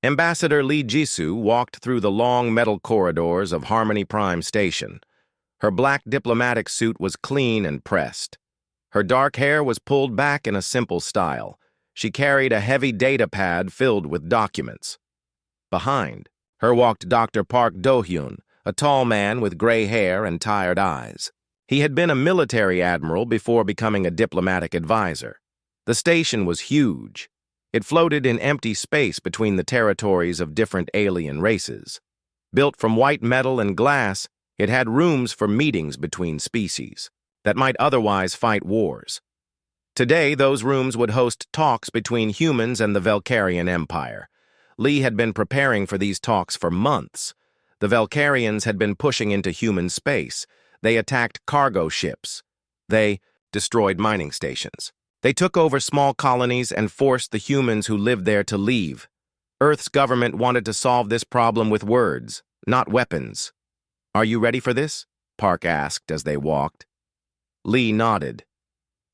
Ambassador Lee Jisoo walked through the long metal corridors of Harmony Prime Station. Her black diplomatic suit was clean and pressed. Her dark hair was pulled back in a simple style. She carried a heavy data pad filled with documents. Behind her walked Dr. Park Do-hyun, a tall man with gray hair and tired eyes. He had been a military admiral before becoming a diplomatic advisor. The station was huge. It floated in empty space between the territories of different alien races. Built from white metal and glass, it had rooms for meetings between species that might otherwise fight wars. Today, those rooms would host talks between humans and the Valkyrian Empire. Lee had been preparing for these talks for months. The Valkyrians had been pushing into human space. They attacked cargo ships. They destroyed mining stations. They took over small colonies and forced the humans who lived there to leave. Earth's government wanted to solve this problem with words, not weapons. "Are you ready for this?" Park asked as they walked. Lee nodded.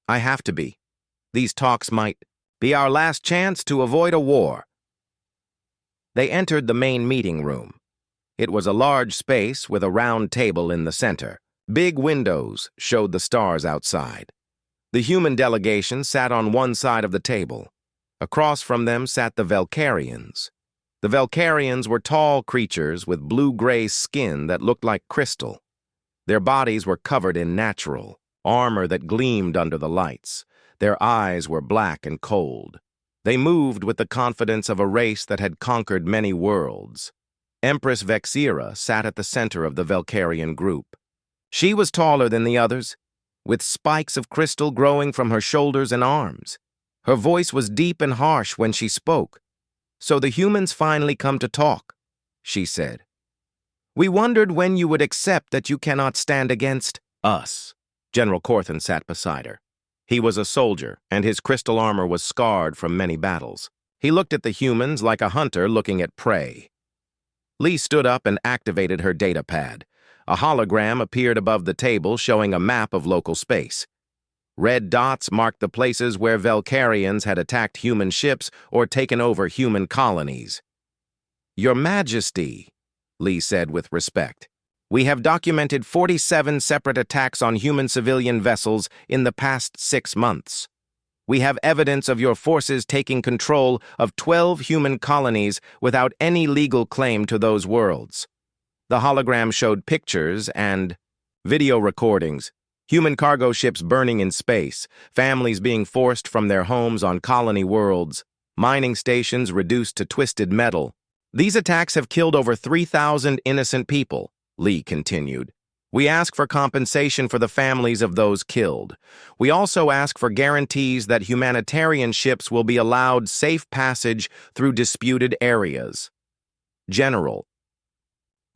"I have to be. These talks might be our last chance to avoid a war." They entered the main meeting room. It was a large space with a round table in the center. Big windows showed the stars outside. The human delegation sat on one side of the table. Across from them sat the Valkyrians. The Valkyrians were tall creatures with blue-gray skin that looked like crystal. Their bodies were covered in natural armor that gleamed under the lights. Their eyes were black and cold. They moved with the confidence of a race that had conquered many worlds. Empress Vexira sat at the center of the Valkyrian group. She was taller than the others, with spikes of crystal growing from her shoulders and arms. Her voice was deep and harsh when she spoke. "So the humans finally come to talk," she said. "We wondered when you would accept that you cannot stand against us." General Corthan sat beside her. He was a soldier, and his crystal armor was scarred from many battles. He looked at the humans like a hunter looking at prey. Lee stood up and activated her data pad. A hologram appeared above the table showing a map of local space. Red dots marked the places where Valkyrians had attacked human ships or taken over human colonies. "Your Majesty," Lee said with respect, "we have documented 47 separate attacks on human civilian vessels in the past 6 months. We have evidence of your forces taking control of 12 human colonies without any legal claim to those worlds." The hologram showed pictures and video recordings, human cargo ships burning in space, families being forced from their homes on colony worlds, mining stations reduced to twisted metal. "These attacks have killed over 3,000 innocent people," Lee continued. "We ask for compensation for the families of those killed. We also ask for guarantees that humanitarian ships will be allowed safe passage through disputed areas." General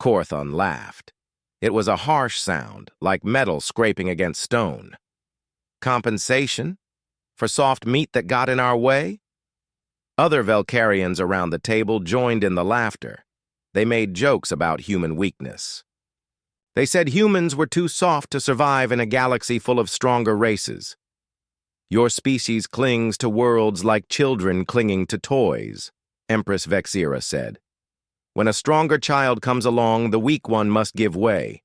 Corthan laughed. It was a harsh sound, like metal scraping against stone. "Compensation? For soft meat that got in our way?" Other Valkyrians around the table joined in the laughter. They made jokes about human weakness. They said humans were too soft to survive in a galaxy full of stronger races. "Your species clings to worlds like children clinging to toys," Empress Vexira said. "When a stronger child comes along, the weak one must give way.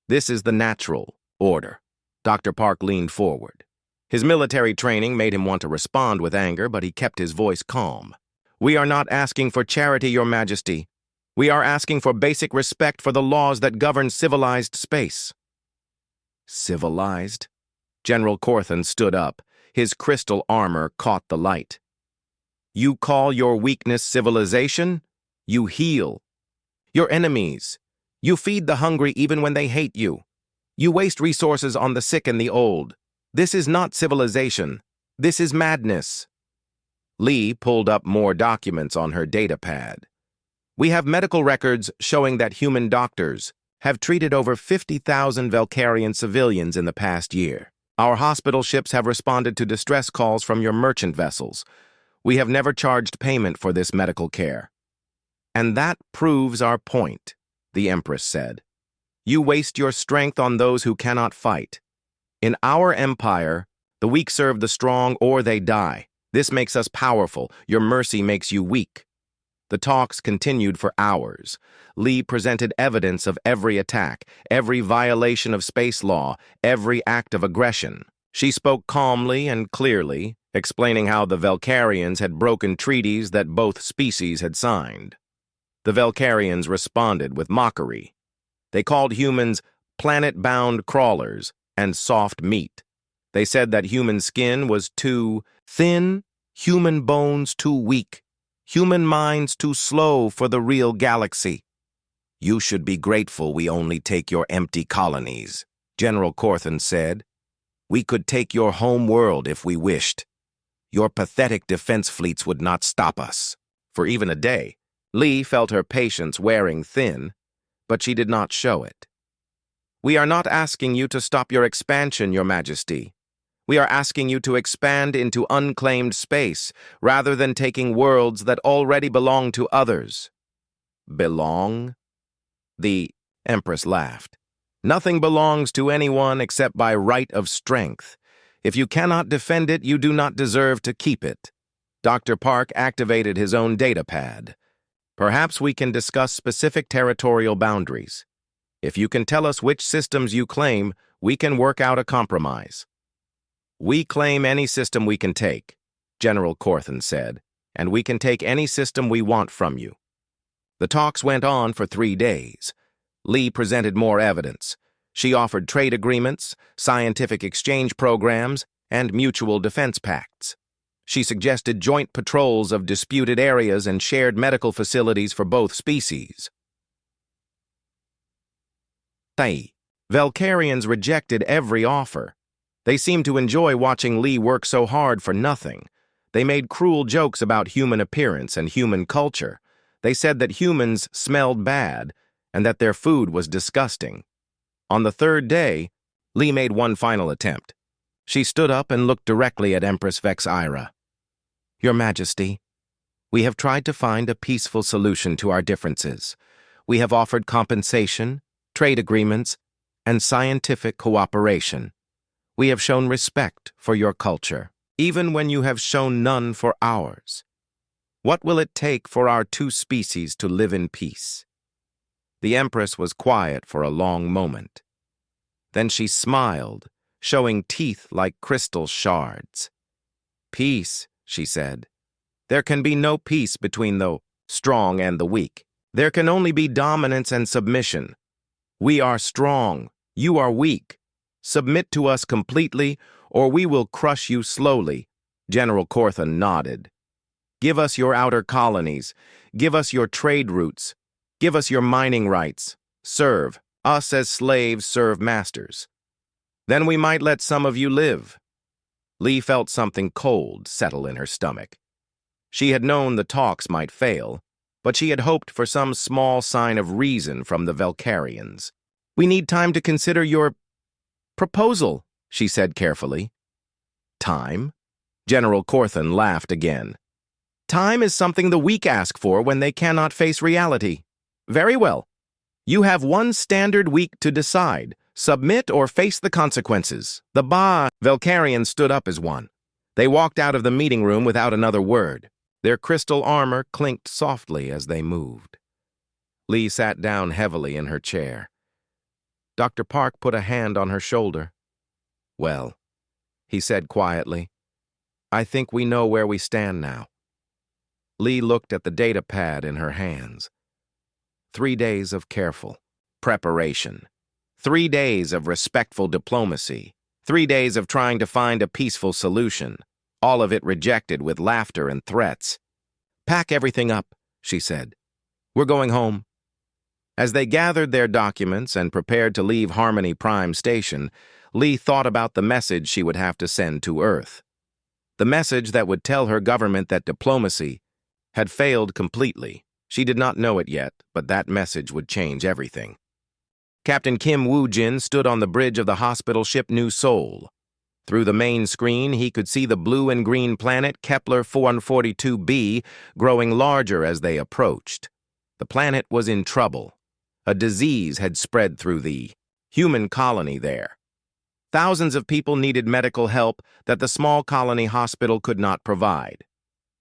This is the natural order." Dr. Park leaned forward. His military training made him want to respond with anger, but he kept his voice calm. "We are not asking for charity, Your Majesty. We are asking for basic respect for the laws that govern civilized space." "Civilized?" General Corthan stood up. His crystal armor caught the light. "You call your weakness civilization? You heal your enemies. You feed the hungry even when they hate you. You waste resources on the sick and the old. This is not civilization. This is madness." Lee pulled up more documents on her data pad. "We have medical records showing that human doctors have treated over 50,000 Valkyrian civilians in the past year. Our hospital ships have responded to distress calls from your merchant vessels. We have never charged payment for this medical care." "And that proves our point," the Empress said. "You waste your strength on those who cannot fight. In our empire, the weak serve the strong or they die. This makes us powerful. Your mercy makes you weak." The talks continued for hours. Lee presented evidence of every attack, every violation of space law, every act of aggression. She spoke calmly and clearly, explaining how the Velcarians had broken treaties that both species had signed. The Velcarians responded with mockery. They called humans planet-bound crawlers and soft meat. They said that human skin was too thin, human bones too weak, human minds too slow for the real galaxy. "You should be grateful we only take your empty colonies," General Corthan said. "We could take your home world if we wished. Your pathetic defense fleets would not stop us." For even a day, Lee felt her patience wearing thin, but she did not show it. "We are not asking you to stop your expansion, Your Majesty. We are asking you to expand into unclaimed space, rather than taking worlds that already belong to others." "Belong?" The Empress laughed. "Nothing belongs to anyone except by right of strength. If you cannot defend it, you do not deserve to keep it." Dr. Park activated his own data pad. "Perhaps we can discuss specific territorial boundaries. If you can tell us which systems you claim, we can work out a compromise." "We claim any system we can take," General Corthan said, "and we can take any system we want from you." The talks went on for 3 days. Lee presented more evidence. She offered trade agreements, scientific exchange programs, and mutual defense pacts. She suggested joint patrols of disputed areas and shared medical facilities for both species. Velcarians rejected every offer. They seemed to enjoy watching Lee work so hard for nothing. They made cruel jokes about human appearance and human culture. They said that humans smelled bad and that their food was disgusting. On the 3rd day, Lee made one final attempt. She stood up and looked directly at Empress Vexira. "Your Majesty, we have tried to find a peaceful solution to our differences. We have offered compensation, trade agreements, and scientific cooperation. We have shown respect for your culture, even when you have shown none for ours. What will it take for our 2 species to live in peace?" The Empress was quiet for a long moment. Then she smiled, showing teeth like crystal shards. "Peace," she said. "There can be no peace between the strong and the weak. There can only be dominance and submission. We are strong, you are weak. Submit to us completely, or we will crush you slowly." General Corthan nodded. "Give us your outer colonies. Give us your trade routes. Give us your mining rights. Serve us as slaves serve masters. Then we might let some of you live." Lee felt something cold settle in her stomach. She had known the talks might fail, but she had hoped for some small sign of reason from the Velcarians. "We need time to consider your proposal," she said carefully. "Time?" General Corthan laughed again. "Time is something the weak ask for when they cannot face reality. Very well. You have one standard week to decide. Submit or face the consequences." The Velcarians stood up as one. They walked out of the meeting room without another word. Their crystal armor clinked softly as they moved. Lee sat down heavily in her chair. Dr. Park put a hand on her shoulder. "Well," he said quietly, "I think we know where we stand now." Lee looked at the data pad in her hands. 3 days of careful preparation. 3 days of respectful diplomacy. 3 days of trying to find a peaceful solution. All of it rejected with laughter and threats. "Pack everything up," she said. "We're going home." As they gathered their documents and prepared to leave Harmony Prime Station, Lee thought about the message she would have to send to Earth. The message that would tell her government that diplomacy had failed completely. She did not know it yet, but that message would change everything. Captain Kim Woo-jin stood on the bridge of the hospital ship New Seoul. Through the main screen, he could see the blue and green planet Kepler 442b growing larger as they approached. The planet was in trouble. A disease had spread through the human colony there. Thousands of people needed medical help that the small colony hospital could not provide.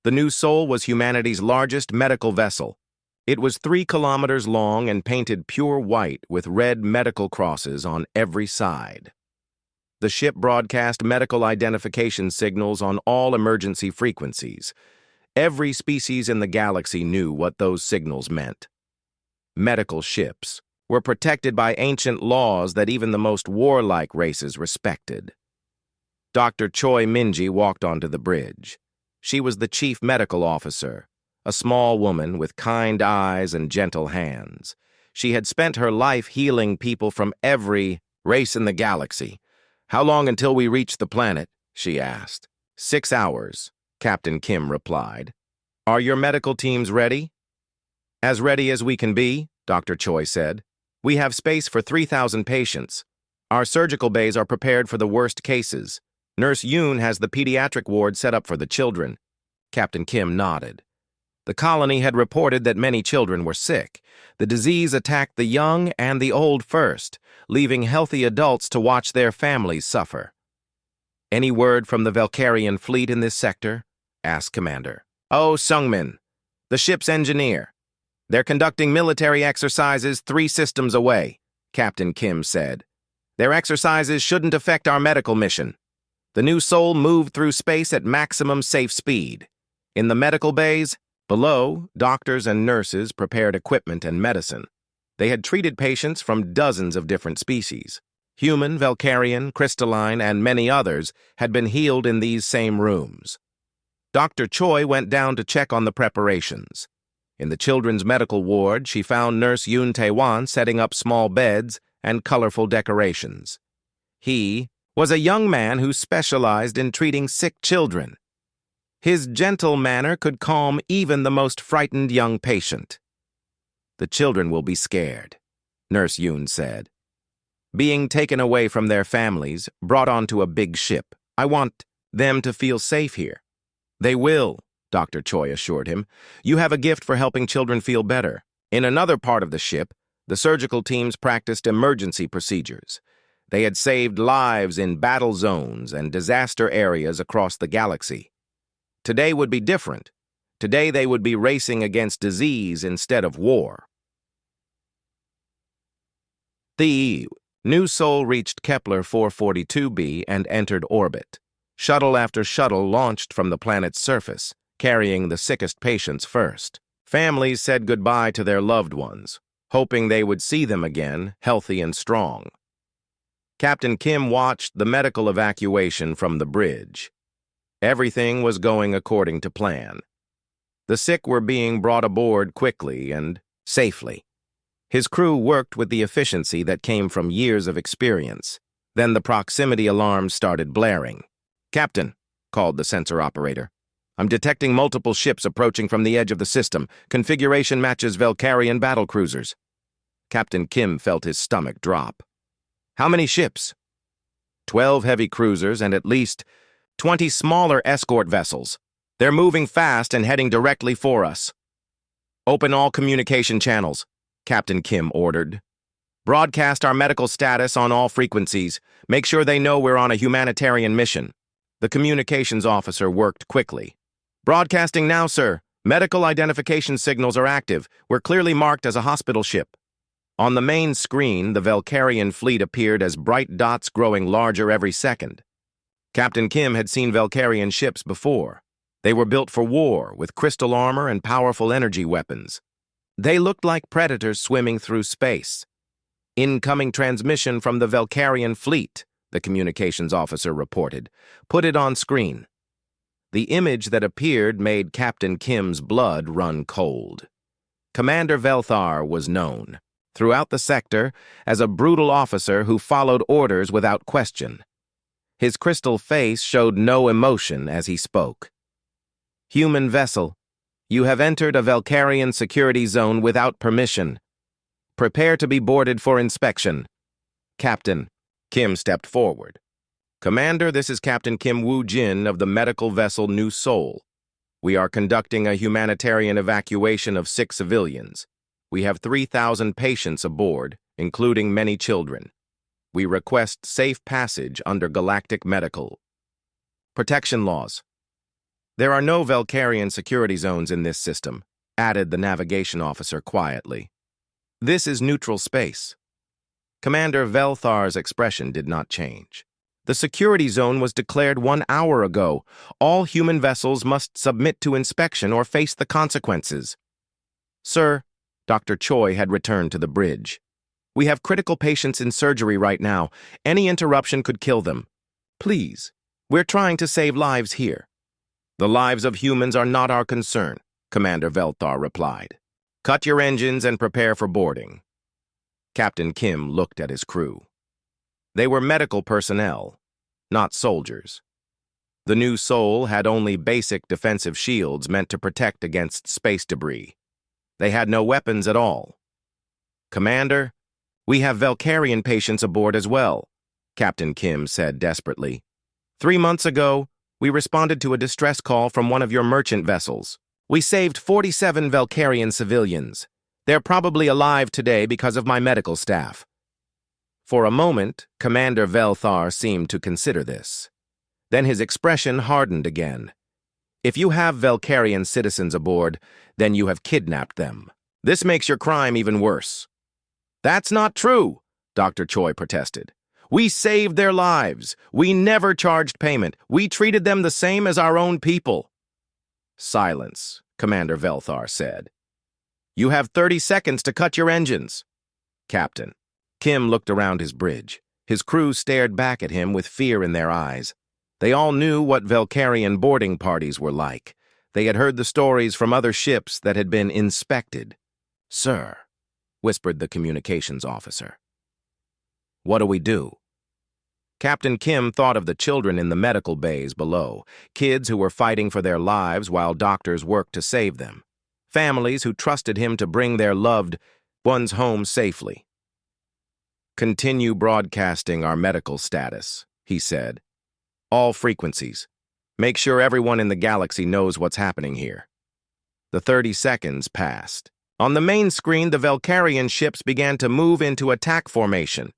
The New Soul was humanity's largest medical vessel. It was 3 kilometers long and painted pure white with red medical crosses on every side. The ship broadcast medical identification signals on all emergency frequencies. Every species in the galaxy knew what those signals meant. Medical ships were protected by ancient laws that even the most warlike races respected. Dr. Choi Minji walked onto the bridge. She was the chief medical officer, a small woman with kind eyes and gentle hands. She had spent her life healing people from every race in the galaxy. "How long until we reach the planet?" she asked. 6 hours, Captain Kim replied. "Are your medical teams ready?" "As ready as we can be," Dr. Choi said. "We have space for 3,000 patients. Our surgical bays are prepared for the worst cases. Nurse Yoon has the pediatric ward set up for the children." Captain Kim nodded. The colony had reported that many children were sick. The disease attacked the young and the old first, leaving healthy adults to watch their families suffer. "Any word from the Valkyrian fleet in this sector?" asked Commander. "Oh, Sungmin, the ship's engineer. They're conducting military exercises 3 systems away," Captain Kim said. "Their exercises shouldn't affect our medical mission." The New Soul moved through space at maximum safe speed. In the medical bays, below, doctors and nurses prepared equipment and medicine. They had treated patients from dozens of different species. Human, Valkyrian, crystalline, and many others had been healed in these same rooms. Dr. Choi went down to check on the preparations. In the children's medical ward, she found Nurse Yoon Tae-wan setting up small beds and colorful decorations. He was a young man who specialized in treating sick children. His gentle manner could calm even the most frightened young patient. "The children will be scared," Nurse Yoon said. "Being taken away from their families, brought onto a big ship. I want them to feel safe here." "They will," Dr. Choi assured him. "You have a gift for helping children feel better." In another part of the ship, the surgical teams practiced emergency procedures. They had saved lives in battle zones and disaster areas across the galaxy. Today would be different. Today they would be racing against disease instead of war. The New Soul reached Kepler 442b and entered orbit. Shuttle after shuttle launched from the planet's surface, carrying the sickest patients first. Families said goodbye to their loved ones, hoping they would see them again, healthy and strong. Captain Kim watched the medical evacuation from the bridge. Everything was going according to plan. The sick were being brought aboard quickly and safely. His crew worked with the efficiency that came from years of experience. Then the proximity alarm started blaring. "Captain," called the sensor operator, "I'm detecting multiple ships approaching from the edge of the system. Configuration matches Valkyrian battlecruisers." Captain Kim felt his stomach drop. "How many ships?" 12 heavy cruisers and at least 20 smaller escort vessels. They're moving fast and heading directly for us. "Open all communication channels," Captain Kim ordered. "Broadcast our medical status on all frequencies. Make sure they know we're on a humanitarian mission." The communications officer worked quickly. "Broadcasting now, sir. Medical identification signals are active. We're clearly marked as a hospital ship." On the main screen, the Valkyrian fleet appeared as bright dots growing larger every second. Captain Kim had seen Valkyrian ships before. They were built for war, with crystal armor and powerful energy weapons. They looked like predators swimming through space. "Incoming transmission from the Valkyrian fleet," the communications officer reported. "Put it on screen." The image that appeared made Captain Kim's blood run cold. Commander Velthar was known throughout the sector as a brutal officer who followed orders without question. His crystal face showed no emotion as he spoke. "Human vessel, you have entered a Valkyrian security zone without permission. Prepare to be boarded for inspection." "Captain," Kim stepped forward. "Commander, this is Captain Kim Woo-jin of the medical vessel New Soul. We are conducting a humanitarian evacuation of 6 civilians. We have 3,000 patients aboard, including many children. We request safe passage under galactic medical protection laws." There are no Velcarian security zones in this system, added the navigation officer quietly. This is neutral space. Commander Velthar's expression did not change. The security zone was declared 1 hour ago. All human vessels must submit to inspection or face the consequences. Sir, Dr. Choi had returned to the bridge. We have critical patients in surgery right now. Any interruption could kill them. Please, we're trying to save lives here. The lives of humans are not our concern, Commander Velthar replied. Cut your engines and prepare for boarding. Captain Kim looked at his crew. They were medical personnel, not soldiers. The new Sol had only basic defensive shields meant to protect against space debris. They had no weapons at all. Commander, we have Velcarian patients aboard as well, Captain Kim said desperately. 3 months ago, we responded to a distress call from one of your merchant vessels. We saved 47 Velcarian civilians. They're probably alive today because of my medical staff. For a moment, Commander Velthar seemed to consider this. Then his expression hardened again. If you have Velcarian citizens aboard, then you have kidnapped them. This makes your crime even worse. That's not true, Dr. Choi protested. We saved their lives. We never charged payment. We treated them the same as our own people. Silence, Commander Velthar said. You have 30 seconds to cut your engines. Captain. Kim looked around his bridge. His crew stared back at him with fear in their eyes. They all knew what Velcarian boarding parties were like. They had heard the stories from other ships that had been inspected. Sir, whispered the communications officer. What do we do? Captain Kim thought of the children in the medical bays below, kids who were fighting for their lives while doctors worked to save them, families who trusted him to bring their loved ones home safely. Continue broadcasting our medical status, he said. All frequencies. Make sure everyone in the galaxy knows what's happening here. The 30 seconds passed. On the main screen, the Velcarian ships began to move into attack formation.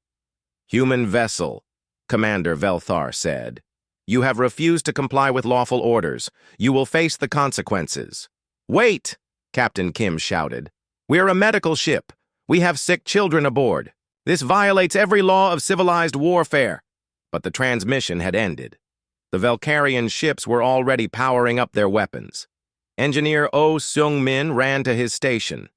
Human vessel, Commander Velthar said. You have refused to comply with lawful orders. You will face the consequences. Wait, Captain Kim shouted. We're a medical ship. We have sick children aboard. This violates every law of civilized warfare. But the transmission had ended. The Velcarian ships were already powering up their weapons. Engineer Oh Seung-min ran to his station.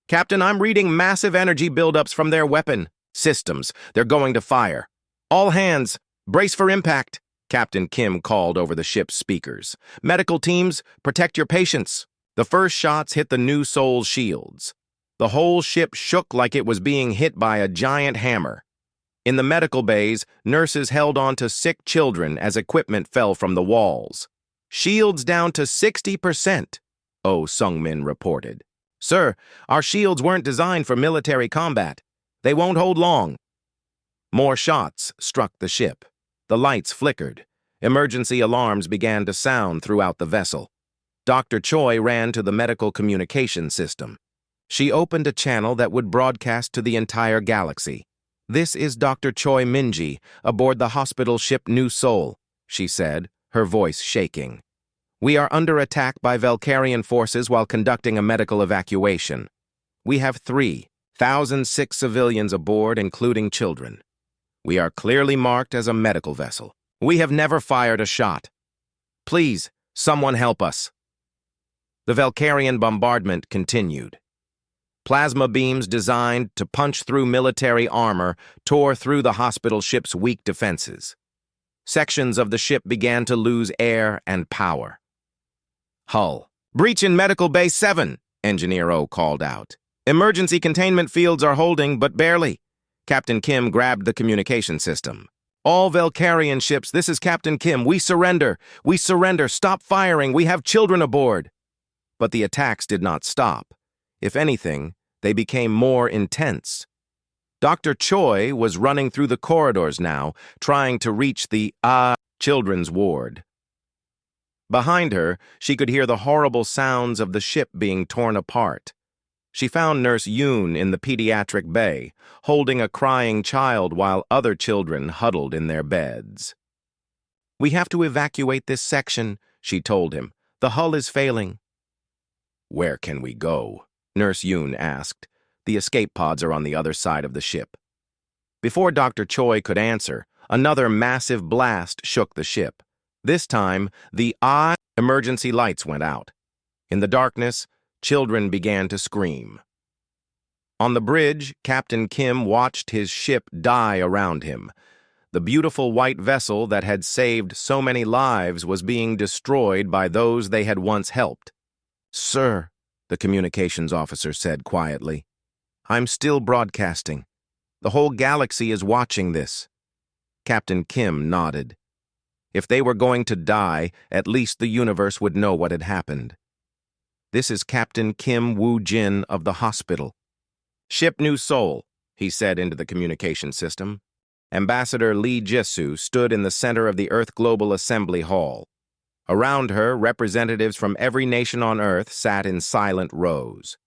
Captain, I'm reading massive energy buildups from their weapon systems. They're going to fire. All hands, brace for impact, Captain Kim called over the ship's speakers. Medical teams, protect your patients. The first shots hit the new Sol's shields. The whole ship shook like it was being hit by a giant hammer. In the medical bays, nurses held on to sick children as equipment fell from the walls. Shields down to 60%, Oh Seung-min reported. Sir, our shields weren't designed for military combat. They won't hold long. More shots struck the ship. The lights flickered. Emergency alarms began to sound throughout the vessel. Dr. Choi ran to the medical communication system. She opened a channel that would broadcast to the entire galaxy. This is Dr. Choi Minji, aboard the hospital ship New Seoul, she said, her voice shaking. We are under attack by Velcarian forces while conducting a medical evacuation. We have 3,006 civilians aboard, including children. We are clearly marked as a medical vessel. We have never fired a shot. Please, someone help us. The Velcarian bombardment continued. Plasma beams designed to punch through military armor tore through the hospital ship's weak defenses. Sections of the ship began to lose air and power. Hull. Breach in Medical Bay 7, Engineer O called out. Emergency containment fields are holding, but barely. Captain Kim grabbed the communication system. All Velcarian ships, this is Captain Kim. We surrender. We surrender. Stop firing. We have children aboard. But the attacks did not stop. If anything, they became more intense. Dr. Choi was running through the corridors now, trying to reach the children's ward. Behind her, she could hear the horrible sounds of the ship being torn apart. She found Nurse Yoon in the pediatric bay, holding a crying child while other children huddled in their beds. We have to evacuate this section, she told him. "The hull is failing." "Where can we go?" Nurse Yoon asked. "The escape pods are on the other side of the ship." Before Dr. Choi could answer, another massive blast shook the ship. This time, the emergency lights went out. In the darkness, children began to scream. On the bridge, Captain Kim watched his ship die around him. The beautiful white vessel that had saved so many lives was being destroyed by those they had once helped. "Sir," the communications officer said quietly, "I'm still broadcasting. The whole galaxy is watching this." Captain Kim nodded. If they were going to die, at least the universe would know what had happened. "This is Captain Kim Woo-jin of the hospital." "Ship New Seoul," he said into the communication system. Ambassador Lee Jisoo stood in the center of the Earth Global Assembly Hall. Around her, representatives from every nation on Earth sat in silent rows.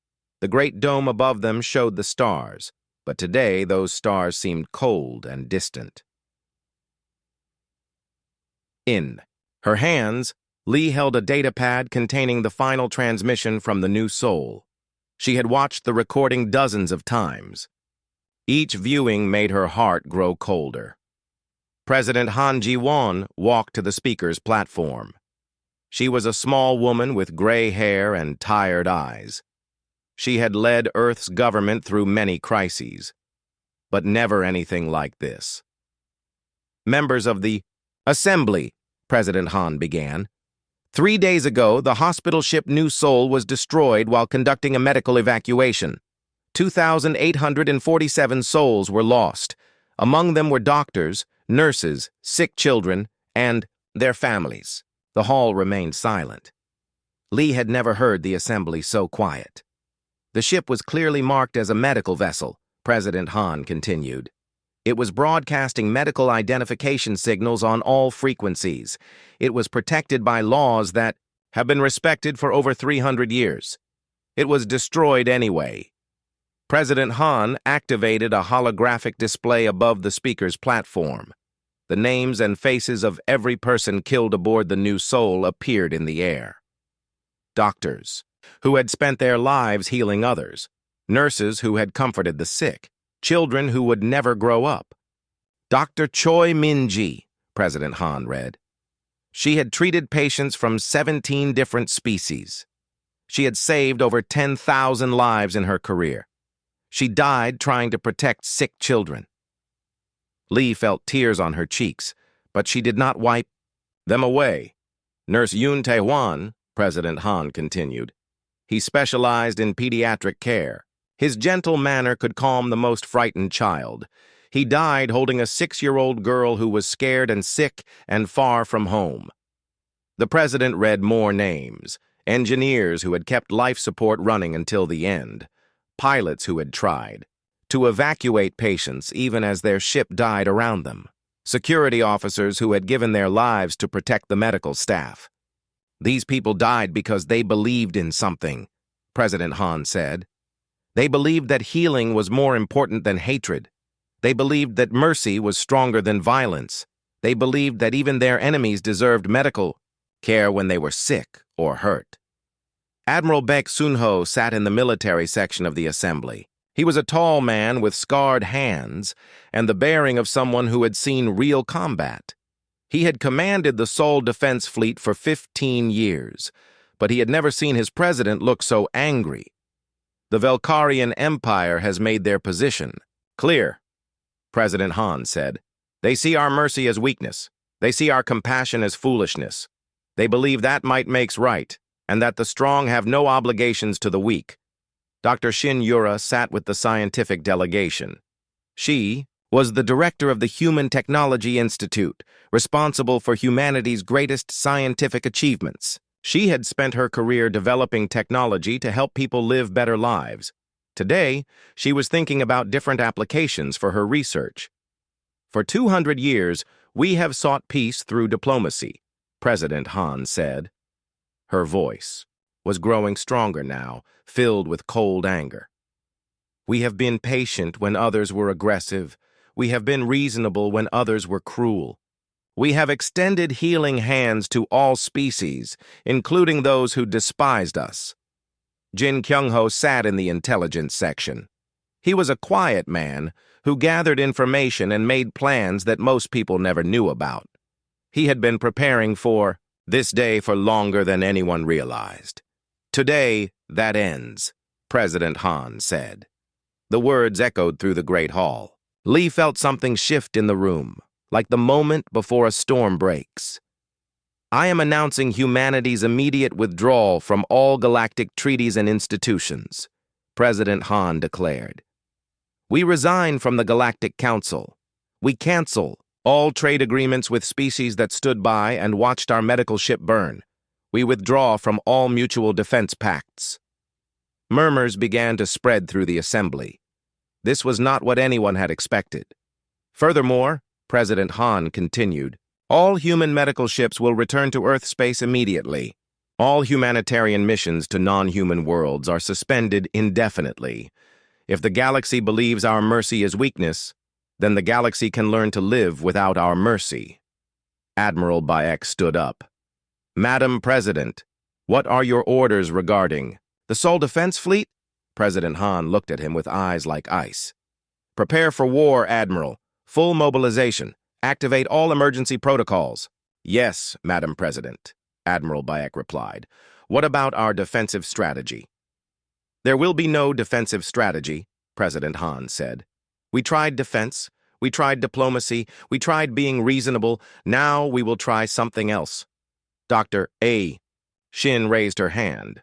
The great dome above them showed the stars, but today those stars seemed cold and distant. In her hands, Lee held a datapad containing the final transmission from the New Seoul. She had watched the recording dozens of times. Each viewing made her heart grow colder. President Han Ji-won walked to the speaker's platform. She was a small woman with gray hair and tired eyes. She had led Earth's government through many crises, but never anything like this. "Members of the Assembly," President Han began. "3 days ago, the hospital ship New Seoul was destroyed while conducting a medical evacuation. 2,847 souls were lost. Among them were doctors, nurses, sick children, and their families." The hall remained silent. Lee had never heard the assembly so quiet. "The ship was clearly marked as a medical vessel," President Han continued. "It was broadcasting medical identification signals on all frequencies. It was protected by laws that have been respected for over 300 years. It was destroyed anyway." President Han activated a holographic display above the speaker's platform. The names and faces of every person killed aboard the New Seoul appeared in the air. Doctors, who had spent their lives healing others. Nurses who had comforted the sick. Children who would never grow up. "Dr. Choi Min-ji," President Han read. She had treated patients from 17 different species. She had saved over 10,000 lives in her career. She died trying to protect sick children. Lee felt tears on her cheeks, but she did not wipe them away. "Nurse Yoon Tae-hwan," President Han continued. "He specialized in pediatric care. His gentle manner could calm the most frightened child. He died holding a 6-year-old girl who was scared and sick and far from home." The president read more names. Engineers who had kept life support running until the end. Pilots who had tried to evacuate patients even as their ship died around them. Security officers who had given their lives to protect the medical staff. "These people died because they believed in something," President Han said. "They believed that healing was more important than hatred. They believed that mercy was stronger than violence. They believed that even their enemies deserved medical care when they were sick or hurt." Admiral Baek Sun-ho sat in the military section of the assembly. He was a tall man with scarred hands and the bearing of someone who had seen real combat. He had commanded the Seoul Defense Fleet for 15 years, but he had never seen his president look so angry. "The Velkarian Empire has made their position clear," President Han said. "They see our mercy as weakness. They see our compassion as foolishness. They believe that might makes right, and that the strong have no obligations to the weak." Dr. Shin Yura sat with the scientific delegation. She was the director of the Human Technology Institute, responsible for humanity's greatest scientific achievements. She had spent her career developing technology to help people live better lives. Today, she was thinking about different applications for her research. "For 200 years, we have sought peace through diplomacy," President Han said. Her voice was growing stronger now, filled with cold anger. "We have been patient when others were aggressive. We have been reasonable when others were cruel. We have extended healing hands to all species, including those who despised us. Jin Kyung-ho sat in the intelligence section. He was a quiet man who gathered information and made plans that most people never knew about. He had been preparing for this day for longer than anyone realized. Today, that ends, President Han said. The words echoed through the Great Hall. Lee felt something shift in the room, like the moment before a storm breaks. I am announcing humanity's immediate withdrawal from all galactic treaties and institutions, President Han declared. We resign from the Galactic Council. We cancel all trade agreements with species that stood by and watched our medical ship burn. We withdraw from all mutual defense pacts. Murmurs began to spread through the assembly. This was not what anyone had expected. Furthermore, President Han continued, all human medical ships will return to Earth space immediately. All humanitarian missions to non-human worlds are suspended indefinitely. If the galaxy believes our mercy is weakness, then the galaxy can learn to live without our mercy. Admiral Bayek stood up. Madam President, what are your orders regarding the Seoul Defense Fleet? President Han looked at him with eyes like ice. Prepare for war, Admiral. Full mobilization. Activate all emergency protocols. Yes, Madam President, Admiral Bayek replied. What about our defensive strategy? There will be no defensive strategy, President Han said. We tried defense, we tried diplomacy, we tried being reasonable. Now we will try something else. Dr. A. Shin raised her hand.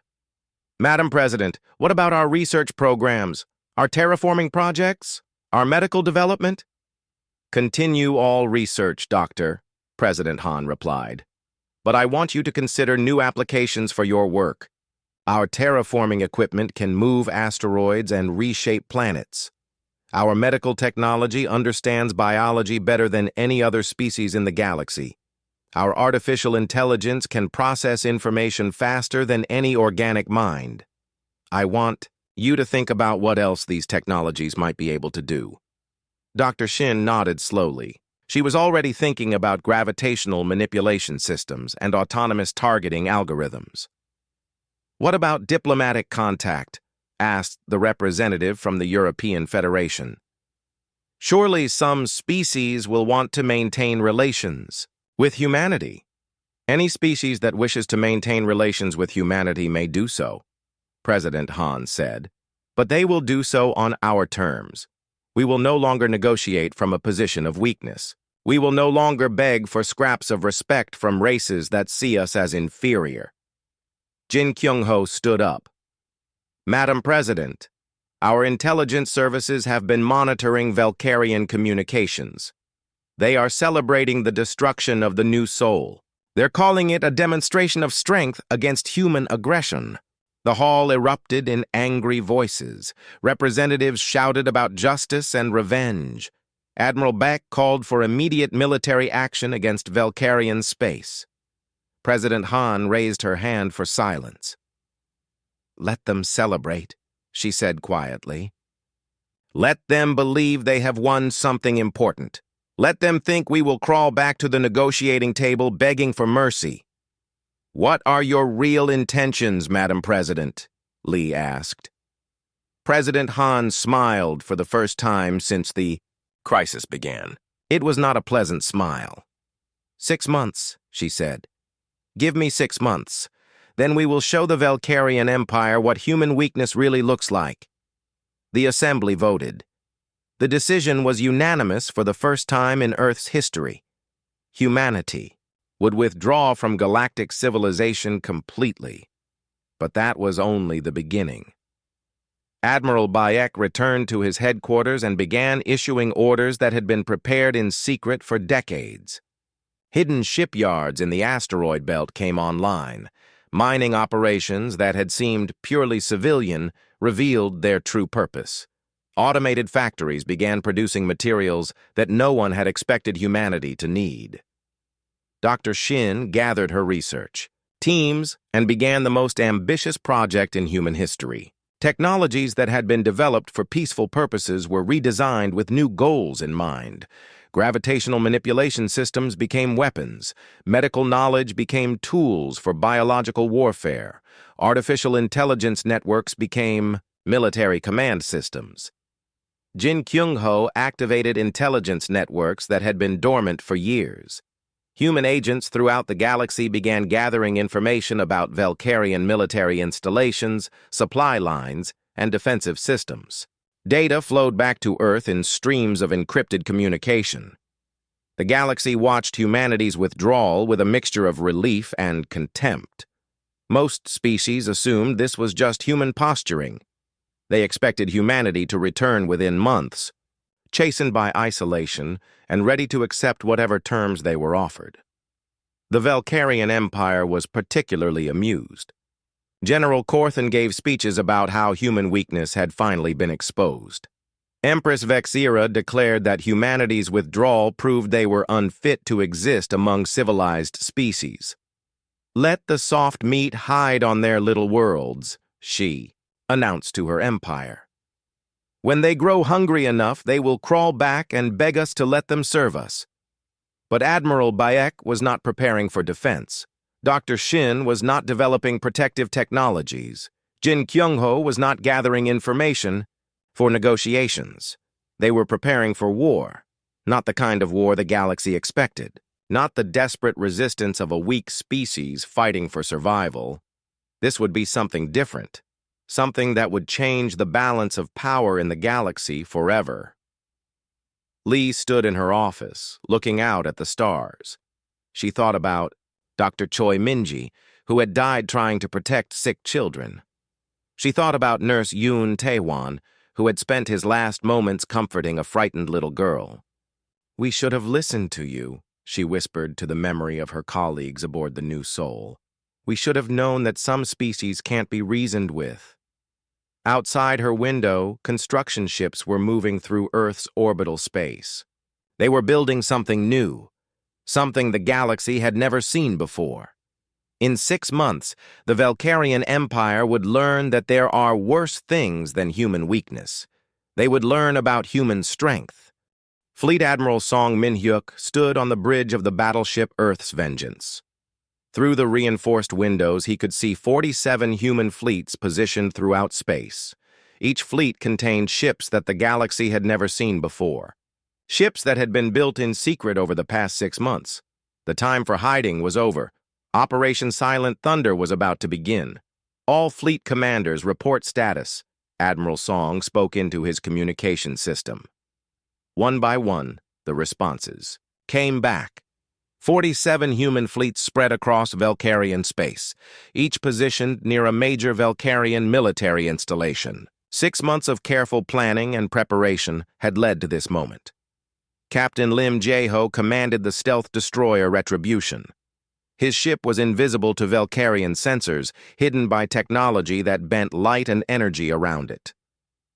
Madam President, what about our research programs, our terraforming projects, our medical development? Continue all research, Doctor, President Han replied. But I want you to consider new applications for your work. Our terraforming equipment can move asteroids and reshape planets. Our medical technology understands biology better than any other species in the galaxy. Our artificial intelligence can process information faster than any organic mind. I want you to think about what else these technologies might be able to do. Dr. Shin nodded slowly. She was already thinking about gravitational manipulation systems and autonomous targeting algorithms. What about diplomatic contact? Asked the representative from the European Federation. Surely some species will want to maintain relations with humanity. Any species that wishes to maintain relations with humanity may do so, President Han said, but they will do so on our terms. We will no longer negotiate from a position of weakness. We will no longer beg for scraps of respect from races that see us as inferior. Jin Kyung-ho stood up. Madam President, our intelligence services have been monitoring Valkyrian communications. They are celebrating the destruction of the new soul. They're calling it a demonstration of strength against human aggression. The hall erupted in angry voices. Representatives shouted about justice and revenge. Admiral Beck called for immediate military action against Valkyrian space. President Han raised her hand for silence. Let them celebrate, she said quietly. Let them believe they have won something important. Let them think we will crawl back to the negotiating table begging for mercy. What are your real intentions, Madam President? Lee asked. President Han smiled for the first time since the crisis began. It was not a pleasant smile. 6 months, she said. Give me 6 months. Then we will show the Valkyrian Empire what human weakness really looks like. The Assembly voted. The decision was unanimous for the first time in Earth's history. Humanity would withdraw from galactic civilization completely. But that was only the beginning. Admiral Bayek returned to his headquarters and began issuing orders that had been prepared in secret for decades. Hidden shipyards in the asteroid belt came online. Mining operations that had seemed purely civilian revealed their true purpose. Automated factories began producing materials that no one had expected humanity to need. Dr. Shin gathered her research, teams, and began the most ambitious project in human history. Technologies that had been developed for peaceful purposes were redesigned with new goals in mind. Gravitational manipulation systems became weapons. Medical knowledge became tools for biological warfare. Artificial intelligence networks became military command systems. Jin Kyung-ho activated intelligence networks that had been dormant for years. Human agents throughout the galaxy began gathering information about Valkyrian military installations, supply lines, and defensive systems. Data flowed back to Earth in streams of encrypted communication. The galaxy watched humanity's withdrawal with a mixture of relief and contempt. Most species assumed this was just human posturing. They expected humanity to return within months, chastened by isolation and ready to accept whatever terms they were offered. The Valkyrian Empire was particularly amused. General Corthan gave speeches about how human weakness had finally been exposed. Empress Vexira declared that humanity's withdrawal proved they were unfit to exist among civilized species. "Let the soft meat hide on their little worlds," she announced to her empire. "When they grow hungry enough, they will crawl back and beg us to let them serve us." But Admiral Bayek was not preparing for defense. Dr. Shin was not developing protective technologies. Jin Kyung-ho was not gathering information for negotiations. They were preparing for war, not the kind of war the galaxy expected, not the desperate resistance of a weak species fighting for survival. This would be something different. Something that would change the balance of power in the galaxy forever. Lee stood in her office, looking out at the stars. She thought about Dr. Choi Minji, who had died trying to protect sick children. She thought about Nurse Yoon Taewon, who had spent his last moments comforting a frightened little girl. "We should have listened to you," she whispered to the memory of her colleagues aboard the New Soul. "We should have known that some species can't be reasoned with." Outside her window, construction ships were moving through Earth's orbital space. They were building something new, something the galaxy had never seen before. In 6 months, the Valkyrian Empire would learn that there are worse things than human weakness. They would learn about human strength. Fleet Admiral Song Min-hyuk stood on the bridge of the battleship Earth's Vengeance. Through the reinforced windows, he could see 47 human fleets positioned throughout space. Each fleet contained ships that the galaxy had never seen before. Ships that had been built in secret over the past 6 months. The time for hiding was over. Operation Silent Thunder was about to begin. "All fleet commanders report status," Admiral Song spoke into his communication system. One by one, the responses came back. 47 human fleets spread across Valkyrian space, each positioned near a major Valkyrian military installation. 6 months of careful planning and preparation had led to this moment. Captain Lim Jae-ho commanded the stealth destroyer Retribution. His ship was invisible to Valkyrian sensors, hidden by technology that bent light and energy around it.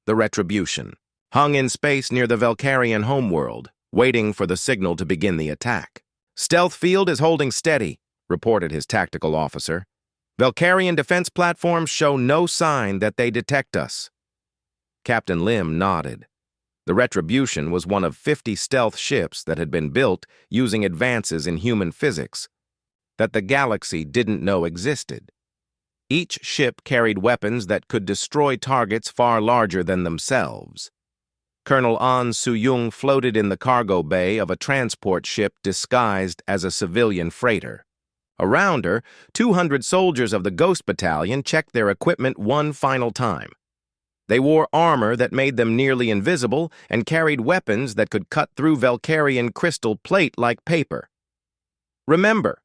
The Retribution hung in space near the Valkyrian homeworld, waiting for the signal to begin the attack. "Stealth field is holding steady," reported his tactical officer. "Valkyrian defense platforms show no sign that they detect us." Captain Lim nodded. The Retribution was one of 50 stealth ships that had been built using advances in human physics that the galaxy didn't know existed. Each ship carried weapons that could destroy targets far larger than themselves. Colonel An Soo-young floated in the cargo bay of a transport ship disguised as a civilian freighter. Around her, 200 soldiers of the Ghost Battalion checked their equipment one final time. They wore armor that made them nearly invisible and carried weapons that could cut through Valkyrian crystal plate like paper. "Remember,"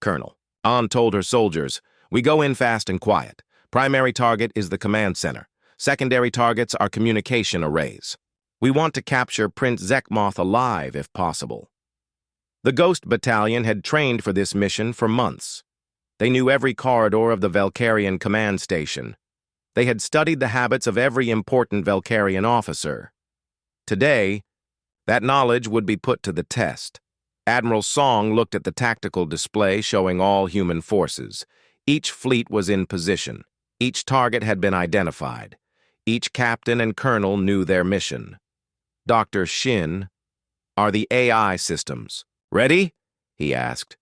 Colonel An told her soldiers, "we go in fast and quiet. Primary target is the command center. Secondary targets are communication arrays. We want to capture Prince Zekmoth alive, if possible." The Ghost Battalion had trained for this mission for months. They knew every corridor of the Valkyrian command station. They had studied the habits of every important Valkyrian officer. Today, that knowledge would be put to the test. Admiral Song looked at the tactical display showing all human forces. Each fleet was in position. Each target had been identified. Each captain and colonel knew their mission. Dr. Shin, are the AI systems. Ready? He asked.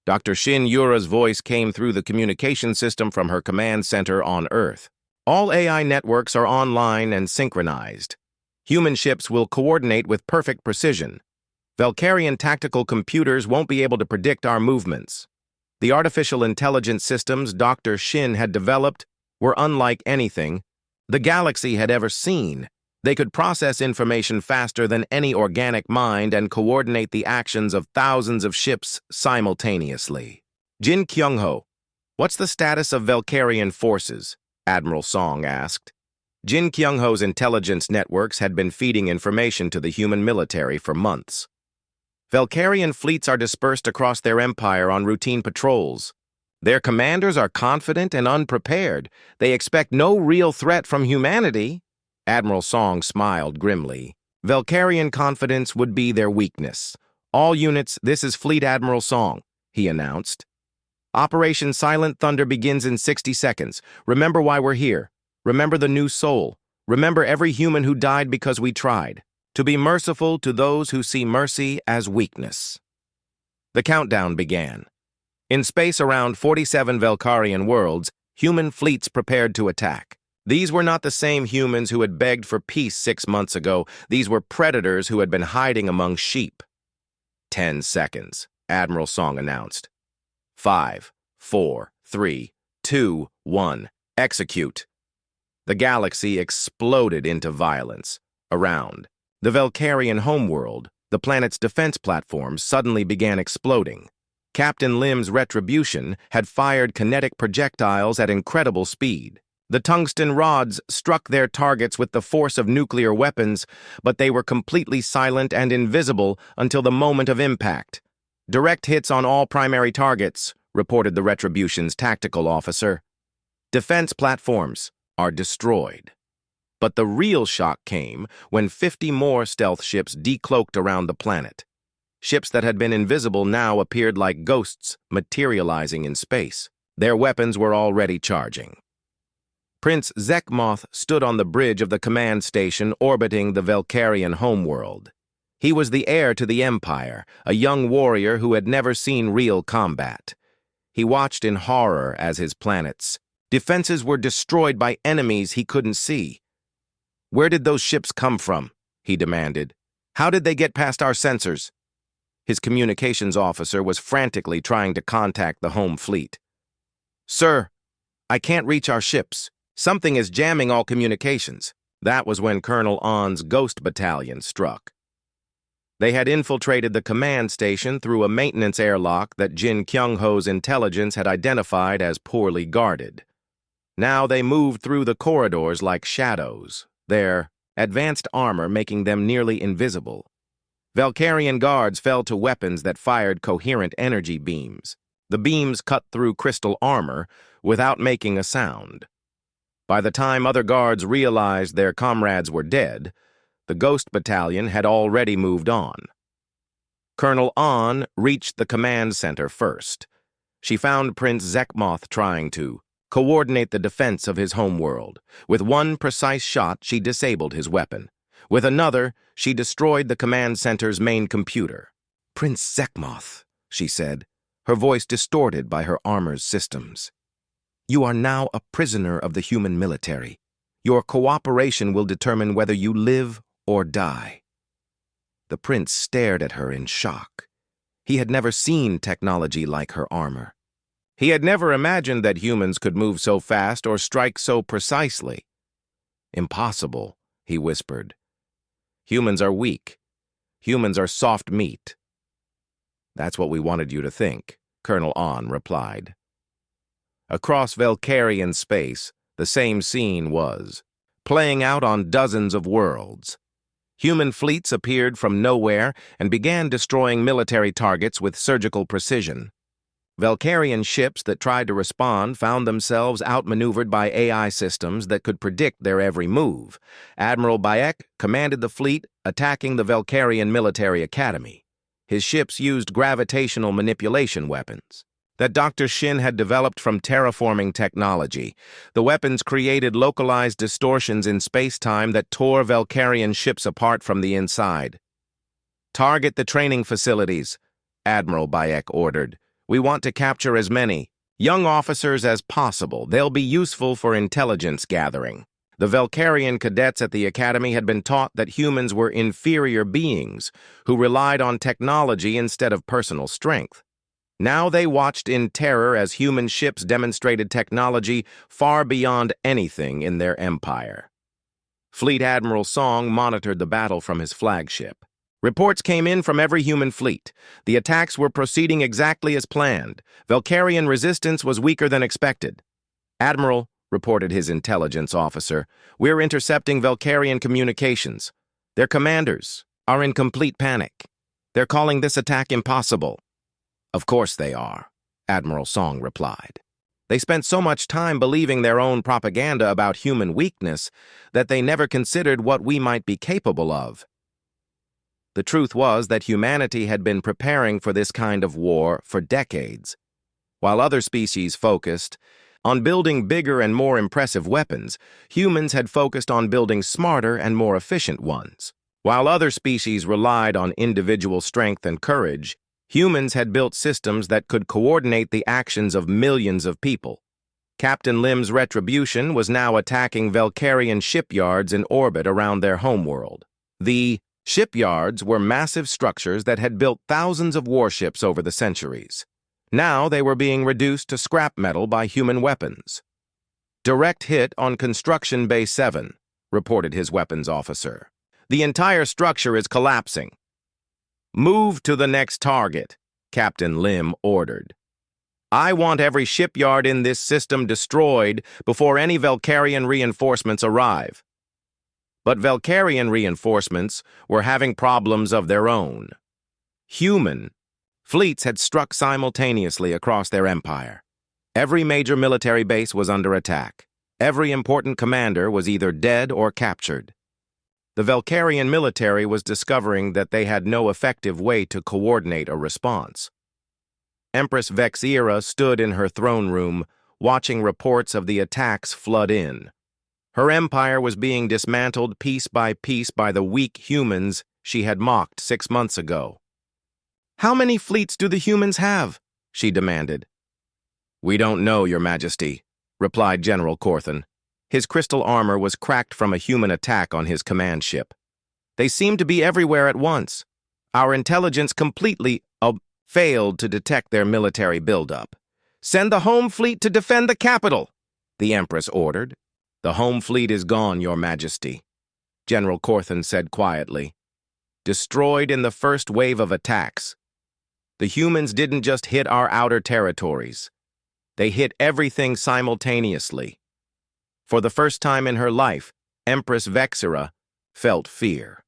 Dr. Shin Yura's voice came through the communication system from her command center on Earth. All AI networks are online and synchronized. Human ships will coordinate with perfect precision. Valkyrian tactical computers won't be able to predict our movements. The artificial intelligence systems Dr. Shin had developed were unlike anything the galaxy had ever seen. They could process information faster than any organic mind and coordinate the actions of thousands of ships simultaneously. Jin Kyung-ho, what's the status of Valkyrian forces? Admiral Song asked. Jin Kyung-ho's intelligence networks had been feeding information to the human military for months. Valkyrian fleets are dispersed across their empire on routine patrols. Their commanders are confident and unprepared. They expect no real threat from humanity. Admiral Song smiled grimly. Valkyrian confidence would be their weakness. All units, this is Fleet Admiral Song, he announced. Operation Silent Thunder begins in 60 seconds. Remember why we're here. Remember the new soul. Remember every human who died because we tried. To be merciful to those who see mercy as weakness. The countdown began. In space around 47 Valkyrian worlds, human fleets prepared to attack. These were not the same humans who had begged for peace 6 months ago. These were predators who had been hiding among sheep. 10 seconds, Admiral Song announced. 5, 4, 3, 2, 1, execute. The galaxy exploded into violence. Around the Valkyrian homeworld, the planet's defense platforms suddenly began exploding. Captain Lim's retribution had fired kinetic projectiles at incredible speed. The tungsten rods struck their targets with the force of nuclear weapons, but they were completely silent and invisible until the moment of impact. Direct hits on all primary targets, reported the Retribution's tactical officer. Defense platforms are destroyed. But the real shock came when 50 more stealth ships decloaked around the planet. Ships that had been invisible now appeared like ghosts materializing in space. Their weapons were already charging. Prince Zekmoth stood on the bridge of the command station orbiting the Valkyrian homeworld. He was the heir to the Empire, a young warrior who had never seen real combat. He watched in horror as his planet's defenses were destroyed by enemies he couldn't see. Where did those ships come from? He demanded. How did they get past our sensors? His communications officer was frantically trying to contact the home fleet. Sir, I can't reach our ships. Something is jamming all communications. That was when Colonel On's Ghost Battalion struck. They had infiltrated the command station through a maintenance airlock that Jin Kyung-ho's intelligence had identified as poorly guarded. Now they moved through the corridors like shadows, their advanced armor making them nearly invisible. Valkyrian guards fell to weapons that fired coherent energy beams. The beams cut through crystal armor without making a sound. By the time other guards realized their comrades were dead, the Ghost Battalion had already moved on. Colonel On reached the command center first. She found Prince Zekmoth trying to coordinate the defense of his homeworld. With one precise shot, she disabled his weapon. With another, she destroyed the command center's main computer. Prince Zekmoth, she said, her voice distorted by her armor's systems. You are now a prisoner of the human military. Your cooperation will determine whether you live or die. The prince stared at her in shock. He had never seen technology like her armor. He had never imagined that humans could move so fast or strike so precisely. Impossible, he whispered. Humans are weak. Humans are soft meat. That's what we wanted you to think, Colonel On replied. Across Valkyrian space, the same scene was playing out on dozens of worlds. Human fleets appeared from nowhere and began destroying military targets with surgical precision. Valkyrian ships that tried to respond found themselves outmaneuvered by AI systems that could predict their every move. Admiral Bayek commanded the fleet, attacking the Valkyrian military academy. His ships used gravitational manipulation weapons that Dr. Shin had developed from terraforming technology. The weapons created localized distortions in space-time that tore Valkyrian ships apart from the inside. Target the training facilities, Admiral Bayek ordered. We want to capture as many young officers as possible. They'll be useful for intelligence gathering. The Velkarian cadets at the academy had been taught that humans were inferior beings who relied on technology instead of personal strength. Now they watched in terror as human ships demonstrated technology far beyond anything in their empire. Fleet Admiral Song monitored the battle from his flagship. Reports came in from every human fleet. The attacks were proceeding exactly as planned. Velkarian resistance was weaker than expected. Admiral, reported his intelligence officer, we're intercepting Velkarian communications. Their commanders are in complete panic. They're calling this attack impossible. Of course they are, Admiral Song replied. They spent so much time believing their own propaganda about human weakness that they never considered what we might be capable of. The truth was that humanity had been preparing for this kind of war for decades. While other species focused on building bigger and more impressive weapons, humans had focused on building smarter and more efficient ones. While other species relied on individual strength and courage, humans had built systems that could coordinate the actions of millions of people. Captain Lim's retribution was now attacking Velkarian shipyards in orbit around their homeworld. The shipyards were massive structures that had built thousands of warships over the centuries. Now they were being reduced to scrap metal by human weapons. Direct hit on Construction Bay 7, reported his weapons officer. The entire structure is collapsing. Move to the next target, Captain Lim ordered. I want every shipyard in this system destroyed before any Velkarian reinforcements arrive. But Velkarian reinforcements were having problems of their own. Human fleets had struck simultaneously across their empire. Every major military base was under attack. Every important commander was either dead or captured. The Velkarian military was discovering that they had no effective way to coordinate a response. Empress Vexira stood in her throne room, watching reports of the attacks flood in. Her empire was being dismantled piece by the weak humans she had mocked 6 months ago. How many fleets do the humans have? She demanded. We don't know, Your Majesty, replied General Corthan. His crystal armor was cracked from a human attack on his command ship. They seemed to be everywhere at once. Our intelligence completely failed to detect their military buildup. Send the home fleet to defend the capital, the Empress ordered. The home fleet is gone, Your Majesty, General Corthan said quietly. Destroyed in the first wave of attacks. The humans didn't just hit our outer territories. They hit everything simultaneously. For the first time in her life, Empress Vexira felt fear.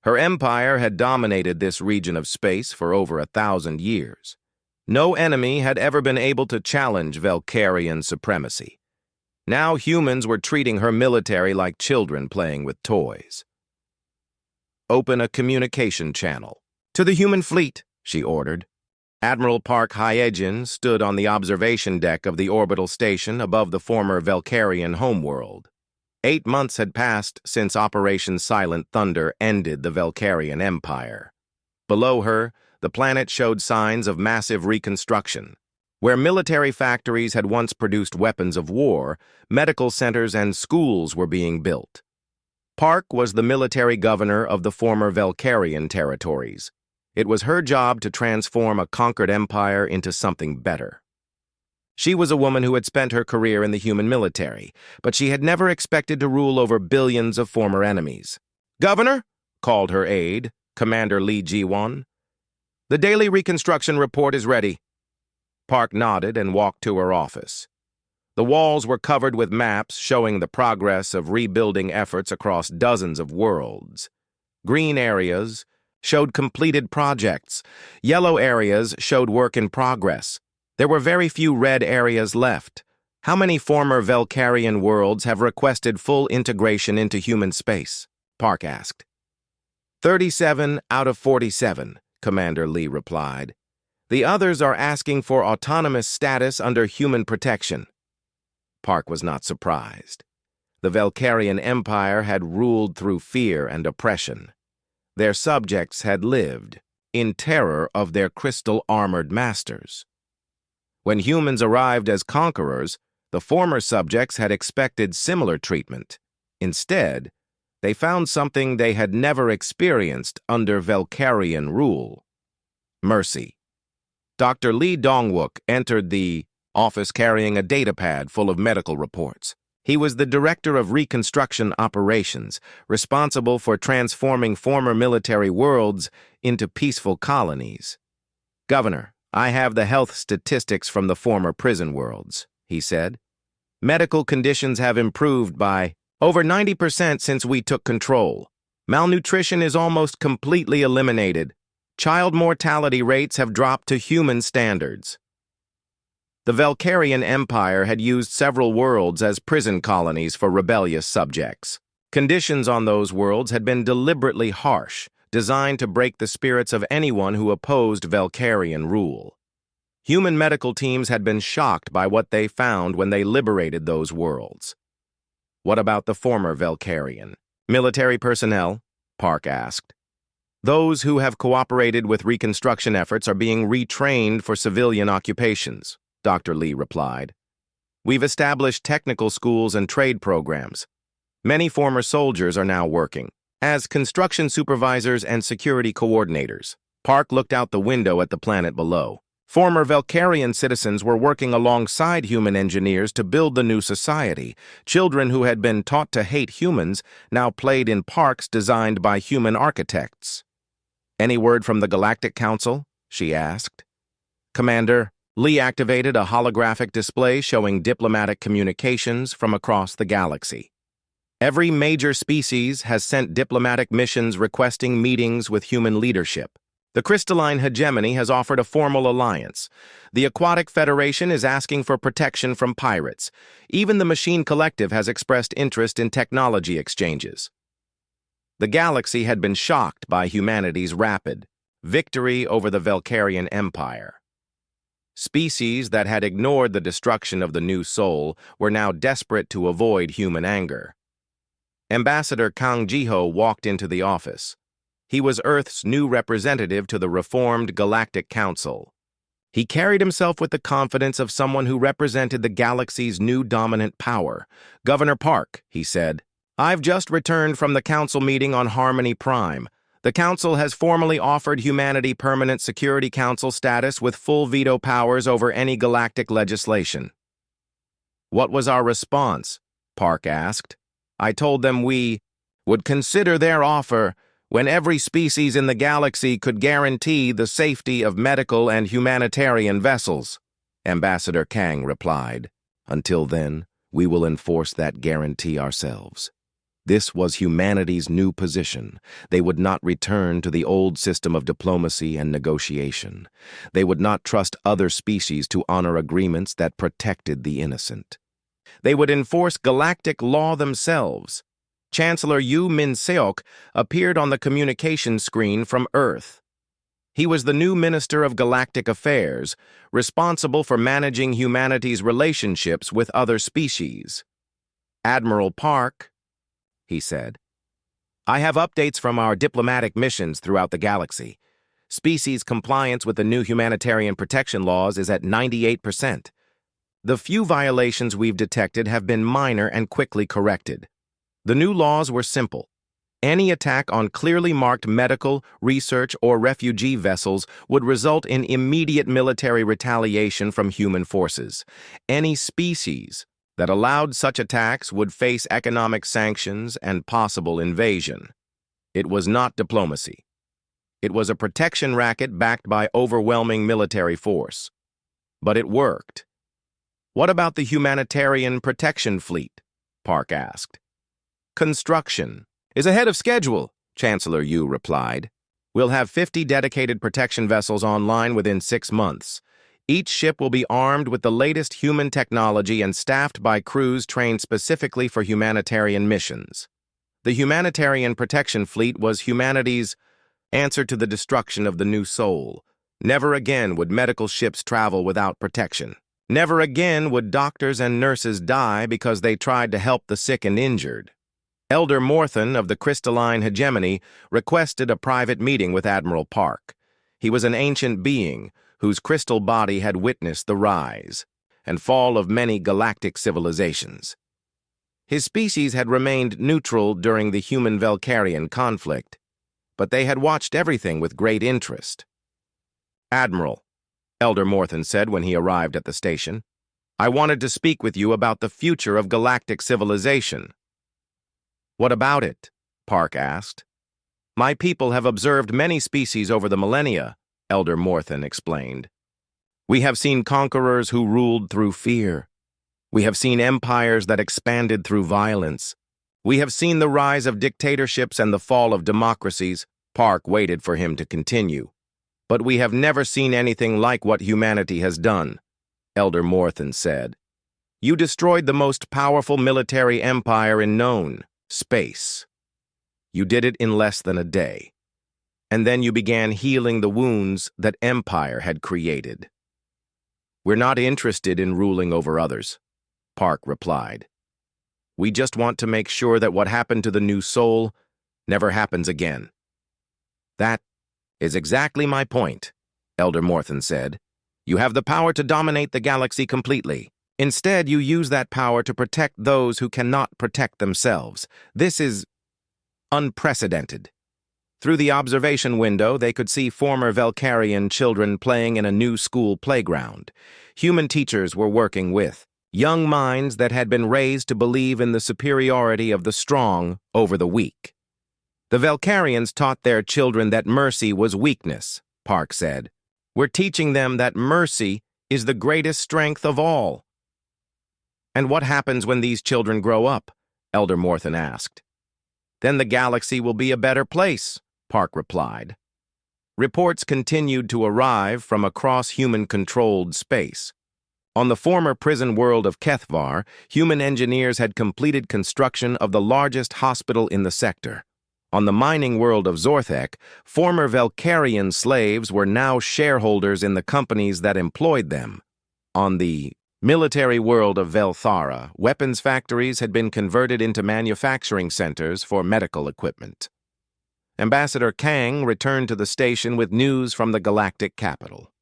Her empire had dominated this region of space for over 1,000 years. No enemy had ever been able to challenge Velkarian supremacy. Now humans were treating her military like children playing with toys. Open a communication channel. To the human fleet, she ordered. Admiral Park Hyejin stood on the observation deck of the orbital station above the former Velkarian homeworld. 8 months had passed since Operation Silent Thunder ended the Velkarian Empire. Below her, the planet showed signs of massive reconstruction. Where military factories had once produced weapons of war, medical centers and schools were being built. Park was the military governor of the former Velkarian territories. It was her job to transform a conquered empire into something better. She was a woman who had spent her career in the human military, but she had never expected to rule over billions of former enemies. Governor, called her aide, Commander Lee Ji-won. The daily reconstruction report is ready. Park nodded and walked to her office. The walls were covered with maps showing the progress of rebuilding efforts across dozens of worlds. Green areas showed completed projects. Yellow areas showed work in progress. There were very few red areas left. How many former Velkarian worlds have requested full integration into human space? Park asked. 37 out of 47, Commander Lee replied. The others are asking for autonomous status under human protection. Park was not surprised. The Velkarian Empire had ruled through fear and oppression. Their subjects had lived in terror of their crystal-armored masters. When humans arrived as conquerors, the former subjects had expected similar treatment. Instead, they found something they had never experienced under Velkarian rule: mercy. Dr. Lee Dongwook entered the office carrying a datapad full of medical reports. He was the director of reconstruction operations, responsible for transforming former military worlds into peaceful colonies. "Governor, I have the health statistics from the former prison worlds," he said. "Medical conditions have improved by over 90% since we took control. Malnutrition is almost completely eliminated. Child mortality rates have dropped to human standards." The Velkarian Empire had used several worlds as prison colonies for rebellious subjects. Conditions on those worlds had been deliberately harsh, designed to break the spirits of anyone who opposed Velkarian rule. Human medical teams had been shocked by what they found when they liberated those worlds. "What about the former Velkarian military personnel?" Park asked. "Those who have cooperated with reconstruction efforts are being retrained for civilian occupations," Dr. Lee replied. "We've established technical schools and trade programs. Many former soldiers are now working as construction supervisors and security coordinators." Park looked out the window at the planet below. Former Velkarian citizens were working alongside human engineers to build the new society. Children who had been taught to hate humans now played in parks designed by human architects. "Any word from the Galactic Council?" she asked. "Commander," Lee activated a holographic display showing diplomatic communications from across the galaxy. "Every major species has sent diplomatic missions requesting meetings with human leadership. The crystalline hegemony has offered a formal alliance. The Aquatic Federation is asking for protection from pirates. Even the Machine Collective has expressed interest in technology exchanges." The galaxy had been shocked by humanity's rapid victory over the Velkarian Empire. Species that had ignored the destruction of the new soul were now desperate to avoid human anger. Ambassador Kang Jiho walked into the office. He was Earth's new representative to the reformed Galactic Council. He carried himself with the confidence of someone who represented the galaxy's new dominant power. "Governor Park," he said, "I've just returned from the council meeting on Harmony Prime. The council has formally offered humanity permanent Security Council status with full veto powers over any galactic legislation." "What was our response?" Park asked. "I told them we would consider their offer when every species in the galaxy could guarantee the safety of medical and humanitarian vessels," Ambassador Kang replied. "Until then, we will enforce that guarantee ourselves." This was humanity's new position. They would not return to the old system of diplomacy and negotiation. They would not trust other species to honor agreements that protected the innocent. They would enforce galactic law themselves. Chancellor Yu Min-seok appeared on the communication screen from Earth. He was the new Minister of Galactic Affairs, responsible for managing humanity's relationships with other species. "Admiral Park," he said, "I have updates from our diplomatic missions throughout the galaxy. Species compliance with the new humanitarian protection laws is at 98%. The few violations we've detected have been minor and quickly corrected. The new laws were simple. Any attack on clearly marked medical, research, or refugee vessels would result in immediate military retaliation from human forces. Any species that allowed such attacks would face economic sanctions and possible invasion. It was not diplomacy. It was a protection racket backed by overwhelming military force. But it worked. "What about the humanitarian protection fleet?" Park asked. "Construction is ahead of schedule," Chancellor Yu replied. "We'll have 50 dedicated protection vessels online within 6 months. Each ship will be armed with the latest human technology and staffed by crews trained specifically for humanitarian missions." The humanitarian protection fleet was humanity's answer to the destruction of the new soul. Never again would medical ships travel without protection. Never again would doctors and nurses die because they tried to help the sick and injured. Elder Morthan of the Crystalline Hegemony requested a private meeting with Admiral Park. He was an ancient being whose crystal body had witnessed the rise and fall of many galactic civilizations. His species had remained neutral during the human-Velcarian conflict, but they had watched everything with great interest. "Admiral," Elder Morthan said when he arrived at the station, "I wanted to speak with you about the future of galactic civilization." "What about it?" Park asked. "My people have observed many species over the millennia," Elder Morthan explained. "We have seen conquerors who ruled through fear. We have seen empires that expanded through violence. We have seen the rise of dictatorships and the fall of democracies." Park waited for him to continue. "But we have never seen anything like what humanity has done," Elder Morthan said. "You destroyed the most powerful military empire in known space. You did it in less than a day. And then you began healing the wounds that empire had created." "We're not interested in ruling over others," Park replied. "We just want to make sure that what happened to the new soul never happens again." "That is exactly my point," Elder Morthan said. "You have the power to dominate the galaxy completely. Instead, you use that power to protect those who cannot protect themselves. This is unprecedented." Through the observation window, they could see former Velcarian children playing in a new school playground. Human teachers were working with young minds that had been raised to believe in the superiority of the strong over the weak. "The Velcarians taught their children that mercy was weakness," Park said. "We're teaching them that mercy is the greatest strength of all." "And what happens when these children grow up?" Elder Morthan asked. "Then the galaxy will be a better place," Park replied. Reports continued to arrive from across human-controlled space. On the former prison world of Kethvar, human engineers had completed construction of the largest hospital in the sector. On the mining world of Zorthek, former Velcarian slaves were now shareholders in the companies that employed them. On the military world of Velthara, weapons factories had been converted into manufacturing centers for medical equipment. Ambassador Kang returned to the station with news from the galactic capital.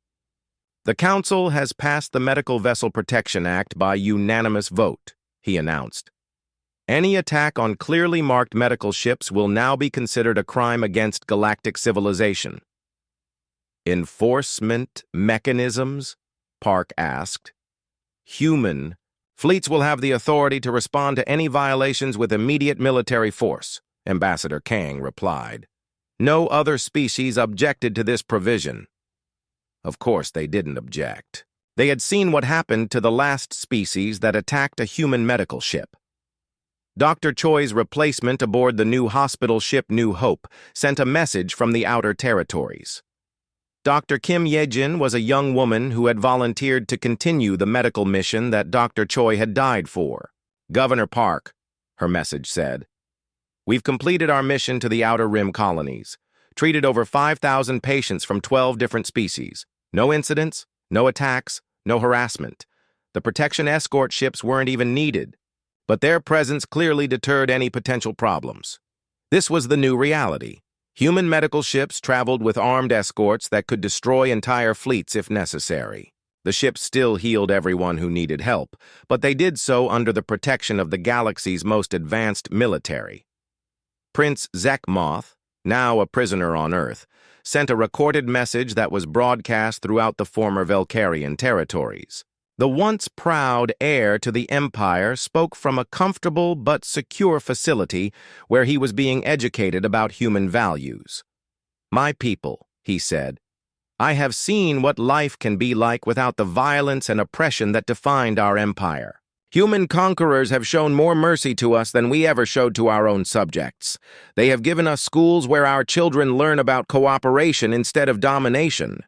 "The Council has passed the Medical Vessel Protection Act by unanimous vote," he announced. "Any attack on clearly marked medical ships will now be considered a crime against galactic civilization." "Enforcement mechanisms?" Park asked. "Human fleets will have the authority to respond to any violations with immediate military force," Ambassador Kang replied. "No other species objected to this provision." Of course they didn't object. They had seen what happened to the last species that attacked a human medical ship. Dr. Choi's replacement aboard the new hospital ship New Hope sent a message from the outer territories. Dr. Kim Yejin was a young woman who had volunteered to continue the medical mission that Dr. Choi had died for. "Governor Park," her message said, "we've completed our mission to the Outer Rim colonies, treated over 5,000 patients from 12 different species. No incidents, no attacks, no harassment. The protection escort ships weren't even needed, but their presence clearly deterred any potential problems. This was the new reality. Human medical ships traveled with armed escorts that could destroy entire fleets if necessary. The ships still healed everyone who needed help, but they did so under the protection of the galaxy's most advanced military. Prince Zekmoth, now a prisoner on Earth, sent a recorded message that was broadcast throughout the former Velcarian territories. The once proud heir to the Empire spoke from a comfortable but secure facility where he was being educated about human values. "My people," he said, "I have seen what life can be like without the violence and oppression that defined our empire. Human conquerors have shown more mercy to us than we ever showed to our own subjects. They have given us schools where our children learn about cooperation instead of domination.